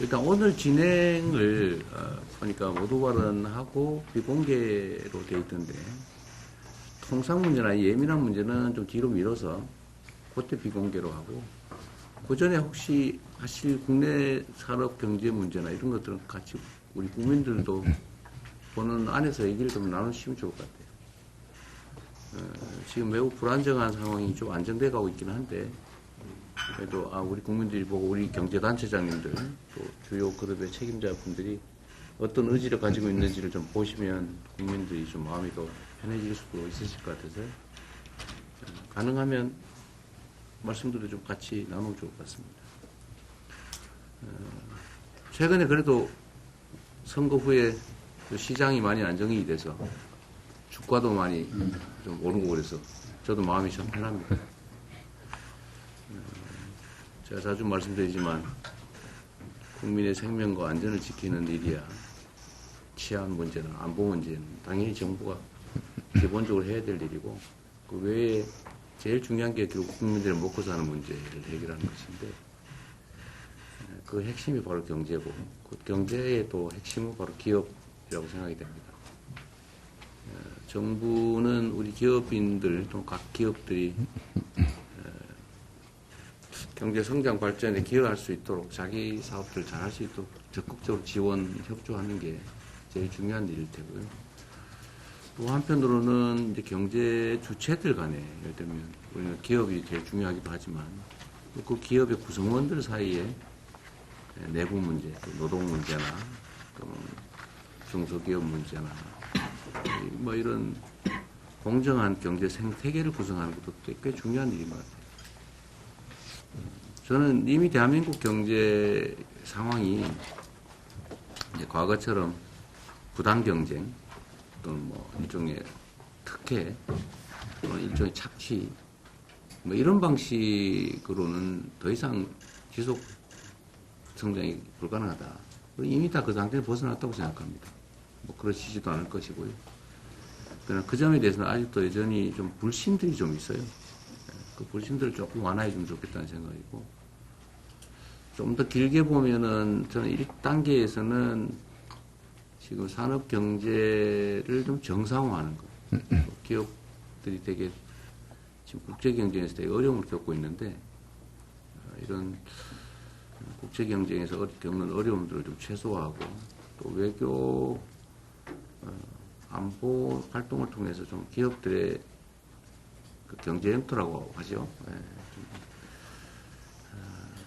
일단 오늘 진행을 보니까 모두 발언하고 비공개로 돼 있던데 통상 문제나 예민한 문제는 좀 뒤로 미뤄서 그때 비공개로 하고 그 전에 혹시 하실 국내 산업 경제 문제나 이런 것들은 같이 우리 국민들도 보는 안에서 얘기를 좀 나누시면 좋을 것 같아요. 지금 매우 불안정한 상황이 좀 안정돼 가고 있긴 한데 그래도 우리 국민들이 보고 우리 경제단체장님들 또 주요 그룹의 책임자분들이 어떤 의지를 가지고 있는지를 좀 보시면 국민들이 좀 마음이 더 편해질 수도 있으실 것 같아서 가능하면 말씀들을 좀 같이 나누면 좋을 것 같습니다. 최근에 그래도 선거 후에 시장이 많이 안정이 돼서 주가도 많이 좀 오르고 그래서 저도 마음이 참 편합니다. 제가 자주 말씀드리지만 국민의 생명과 안전을 지키는 일이야 치안 문제나 안보 문제는 당연히 정부가 기본적으로 해야 될 일이고 그 외에 제일 중요한 게 결국 국민들의 먹고 사는 문제를 해결하는 것인데 그 핵심이 바로 경제고 그 경제의 또 핵심은 바로 기업이라고 생각이 됩니다. 정부는 우리 기업인들 또 각 기업들이 경제 성장 발전에 기여할 수 있도록 자기 사업들을 잘 할 수 있도록 적극적으로 지원, 협조하는 게 제일 중요한 일일 테고요. 또 한편으로는 이제 경제 주체들 간에 예를 들면 우리는 기업이 제일 중요하기도 하지만 그 기업의 구성원들 사이에 내부 문제, 또 노동 문제나 또는 중소기업 문제나 뭐 이런 공정한 경제 생태계를 구성하는 것도 꽤 중요한 일인 것 같아요. 저는 이미 대한민국 경제 상황이 이제 과거처럼 부당 경쟁 또는 뭐 일종의 특혜 또는 일종의 착취 뭐 이런 방식으로는 더 이상 지속 성장이 불가능하다. 이미 다 그 상태를 벗어났다고 생각합니다. 뭐 그러시지도 않을 것이고요. 그러나 그 점에 대해서는 아직도 여전히 좀 불신들이 좀 있어요. 그 불신들을 조금 완화해 주면 좋겠다는 생각이고, 좀 더 길게 보면은 저는 1단계에서는 지금 산업 경제를 좀 정상화하는 것. 기업들이 되게 지금 국제 경쟁에서 되게 어려움을 겪고 있는데, 이런 국제 경쟁에서 겪는 어려움들을 좀 최소화하고, 또 외교, 안보 활동을 통해서 좀 기업들의 그 경제 영토라고 하죠.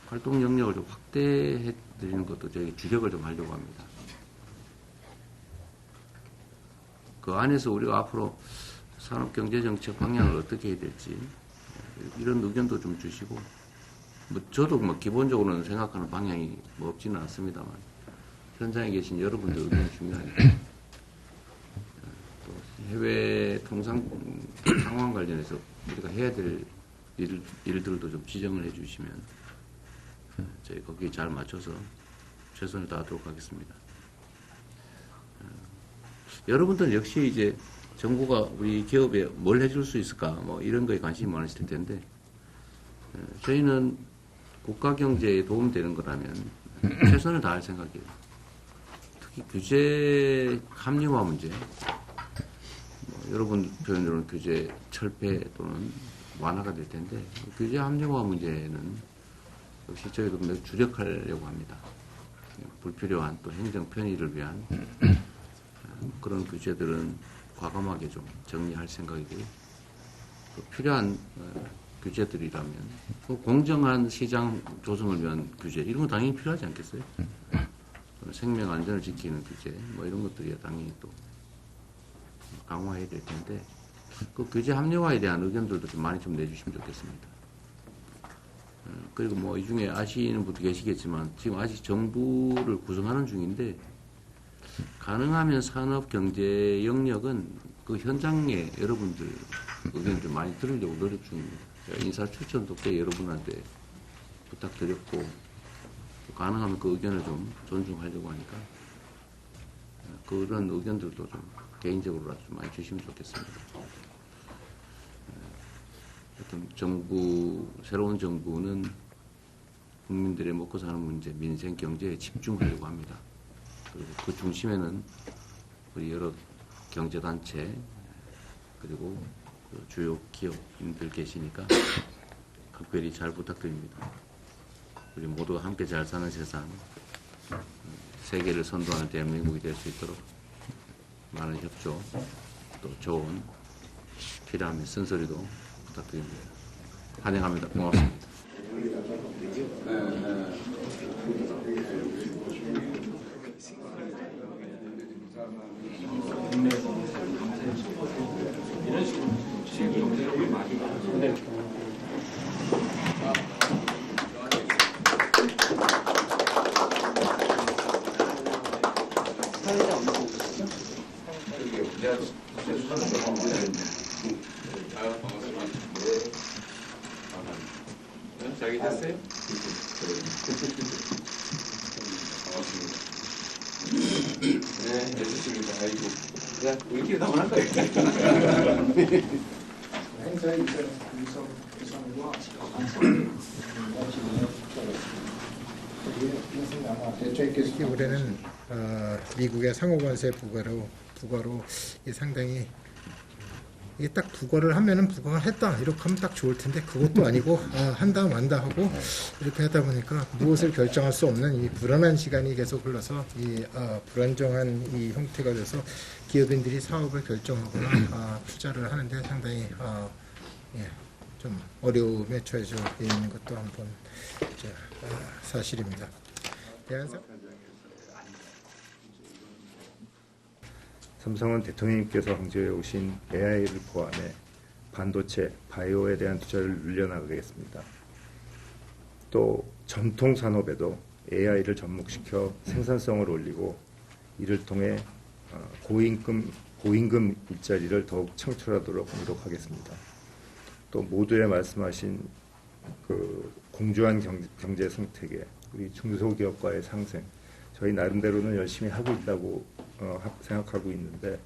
활동 영역을 좀 확대해 드리는 것도 저희 주력을 좀 하려고 합니다. 그 안에서 우리가 앞으로 산업경제정책 방향을 어떻게 해야 될지 이런 의견도 좀 주시고, 뭐 저도 뭐 기본적으로는 생각하는 방향이 뭐 없지는 않습니다만 현장에 계신 여러분들 의견이 중요하니까 또 해외 통상 상황 관련해서 우리가 해야 될 일들도 좀 지정을 해주시면 저희 거기에 잘 맞춰서 최선을 다하도록 하겠습니다. 여러분들 역시 이제 정부가 우리 기업에 뭘 해줄 수 있을까 뭐 이런 거에 관심이 많으실 텐데 저희는 국가 경제에 도움되는 거라면 최선을 다할 생각이에요. 특히 규제 합리화 문제, 여러분 표현으로는 규제 철폐 또는 완화가 될 텐데 규제 합리화 문제는 역시 저희도 매우 주력하려고 합니다. 불필요한 또 행정 편의를 위한 그런 규제들은 과감하게 좀 정리할 생각이고요. 또 필요한 규제들이라면 공정한 시장 조성을 위한 규제 이런 건 당연히 필요하지 않겠어요? 생명 안전을 지키는 규제 뭐 이런 것들이 당연히 또 강화해야 될 텐데 그 규제 합리화에 대한 의견들도 좀 많이 좀 내주시면 좋겠습니다. 그리고 뭐 이 중에 아시는 분도 계시겠지만 지금 아직 정부를 구성하는 중인데 가능하면 산업 경제 영역은 그 현장에 여러분들 의견을 좀 많이 들으려고 노력 중입니다. 제가 인사 추천도 꽤 여러분한테 부탁드렸고 가능하면 그 의견을 좀 존중하려고 하니까 그런 의견들도 좀 개인적으로라도 좀 많이 주시면 좋겠습니다. 하여튼 새로운 정부는 국민들의 먹고 사는 문제, 민생 경제에 집중하려고 합니다. 그리고 그 중심에는 우리 여러 경제단체 그리고 그 주요 기업인들 계시니까 각별히 잘 부탁드립니다. 우리 모두가 함께 잘 사는 세상, 세계를 선도하는 대한민국이 될 수 있도록 많은 협조, 또 좋은 필요하면 쓴소리도 부탁드립니다. 환영합니다. 고맙습니다. 자기 됐어요? 네, 애쓰십니다. 아이고. 그냥 우리끼리 다 만할 거니까. 올해는 미국의 상호관세 부과로 상당히 이게 딱 부과를 하면은 부과를 했다 이렇게 하면 딱 좋을 텐데 그것도 아니고 한다 만다 하고 이렇게 하다 보니까 무엇을 결정할 수 없는 이 불안한 시간이 계속 흘러서 이 불안정한 이 형태가 돼서 기업인들이 사업을 결정하거나 투자를 하는데 상당히 좀 어려움에 처해져 있는 것도 한번 사실입니다. 삼성은 대통령님께서 강조해 오신 AI를 포함해 반도체, 바이오에 대한 투자를 늘려나가겠습니다. 또 전통 산업에도 AI를 접목시켜 생산성을 올리고 이를 통해 고임금 일자리를 더욱 창출하도록 노력하겠습니다. 또 모두에 말씀하신 그 공조한 경제 생태계, 우리 중소기업과의 상생, 저희 나름대로는 열심히 하고 있다고 생각하고 있는데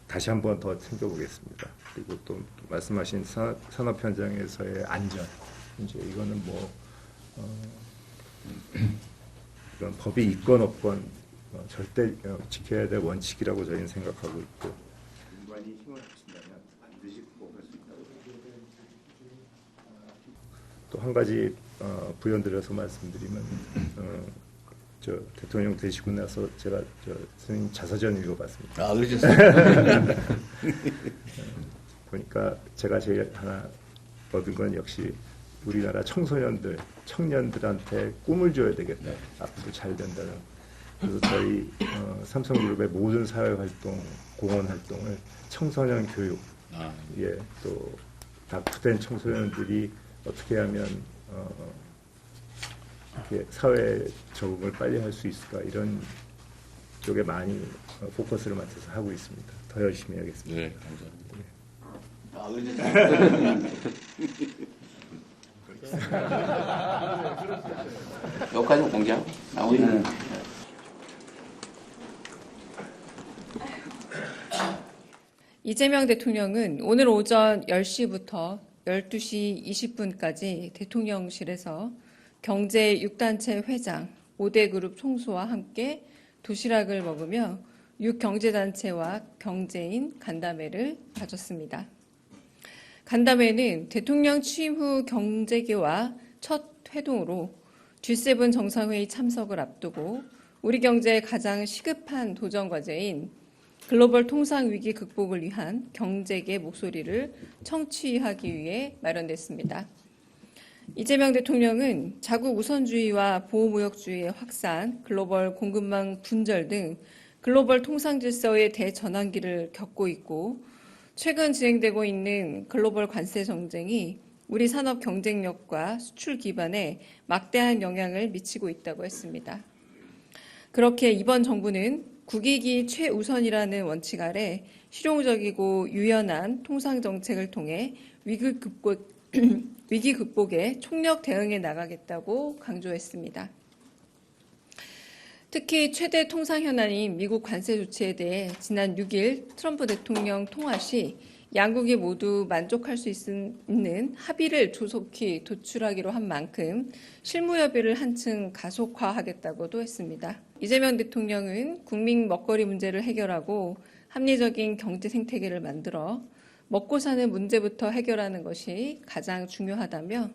다시 한번 더 챙겨보겠습니다. 그리고 또 말씀하신 산업 현장에서의 안전, 이제 이거는 이건 법이 있건 없건 절대 지켜야 될 원칙이라고 저희는 생각하고 있고, 인간이 힘을 합친다면 반드시 극복할 수 있다고 생각합니다. 또 한 가지 부연드려서 말씀드리면, 저 대통령 되시고 나서 제가 선생님 자서전 읽어봤습니다. 아, 그러셨어요? 보니까 제가 제일 하나 얻은 건 역시 우리나라 청년들한테 꿈을 줘야 되겠다. 네. 앞으로 잘 된다는. 그래서 저희 삼성그룹의 모든 사회활동, 공헌활동을 청소년 교육, 또 낙후된 청소년들이 어떻게 하면 사회 적응을 빨리 할 수 있을까, 이런 쪽에 많이 포커스를 맞춰서 하고 있습니다. 더 열심히 하겠습니다. 네, 감사합니다. 여기까지 공개하고 나머지는 이재명 대통령은 오늘 오전 10시부터 12시 20분까지 대통령실에서 경제 6단체 회장, 5대 그룹 총수와 함께 도시락을 먹으며 6경제단체와 경제인 간담회를 가졌습니다. 간담회는 대통령 취임 후 경제계와 첫 회동으로 G7 정상회의 참석을 앞두고 우리 경제의 가장 시급한 도전 과제인 글로벌 통상 위기 극복을 위한 경제계 목소리를 청취하기 위해 마련됐습니다. 이재명 대통령은 자국 우선주의와 보호무역주의의 확산, 글로벌 공급망 분절 등 글로벌 통상 질서의 대전환기를 겪고 있고, 최근 진행되고 있는 글로벌 관세 정쟁이 우리 산업 경쟁력과 수출 기반에 막대한 영향을 미치고 있다고 했습니다. 그렇게 이번 정부는 국익이 최우선이라는 원칙 아래 실용적이고 유연한 통상 정책을 통해 위기 극복에 총력 대응해 나가겠다고 강조했습니다. 특히 최대 통상 현안인 미국 관세 조치에 대해 지난 6일 트럼프 대통령 통화 시 양국이 모두 만족할 수 있는 합의를 조속히 도출하기로 한 만큼 실무협의를 한층 가속화하겠다고도 했습니다. 이재명 대통령은 국민 먹거리 문제를 해결하고 합리적인 경제 생태계를 만들어 먹고 사는 문제부터 해결하는 것이 가장 중요하다며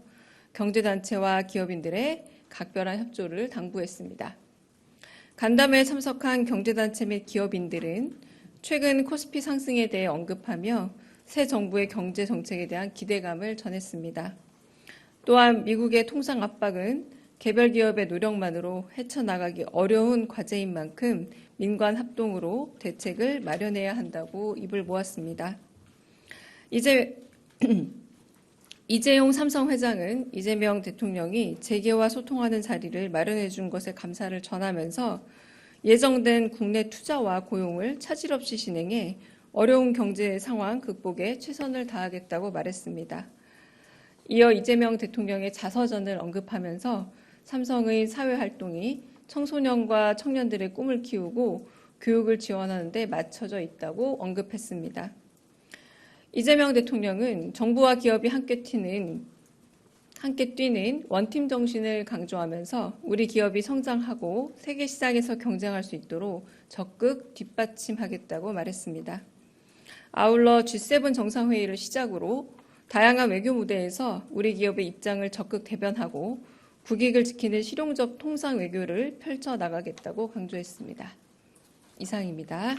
경제단체와 기업인들의 각별한 협조를 당부했습니다. 간담회에 참석한 경제단체 및 기업인들은 최근 코스피 상승에 대해 언급하며 새 정부의 경제 정책에 대한 기대감을 전했습니다. 또한 미국의 통상 압박은 개별 기업의 노력만으로 헤쳐나가기 어려운 과제인 만큼 민관 합동으로 대책을 마련해야 한다고 입을 모았습니다. 이재용 삼성 회장은 이재명 대통령이 재계와 소통하는 자리를 마련해 준 것에 감사를 전하면서 예정된 국내 투자와 고용을 차질 없이 진행해 어려운 경제 상황 극복에 최선을 다하겠다고 말했습니다. 이어 이재명 대통령의 자서전을 언급하면서 삼성의 사회활동이 청소년과 청년들의 꿈을 키우고 교육을 지원하는 데 맞춰져 있다고 언급했습니다. 이재명 대통령은 정부와 기업이 함께 뛰는 원팀 정신을 강조하면서 우리 기업이 성장하고 세계 시장에서 경쟁할 수 있도록 적극 뒷받침하겠다고 말했습니다. 아울러 G7 정상회의를 시작으로 다양한 외교 무대에서 우리 기업의 입장을 적극 대변하고 국익을 지키는 실용적 통상 외교를 펼쳐나가겠다고 강조했습니다. 이상입니다.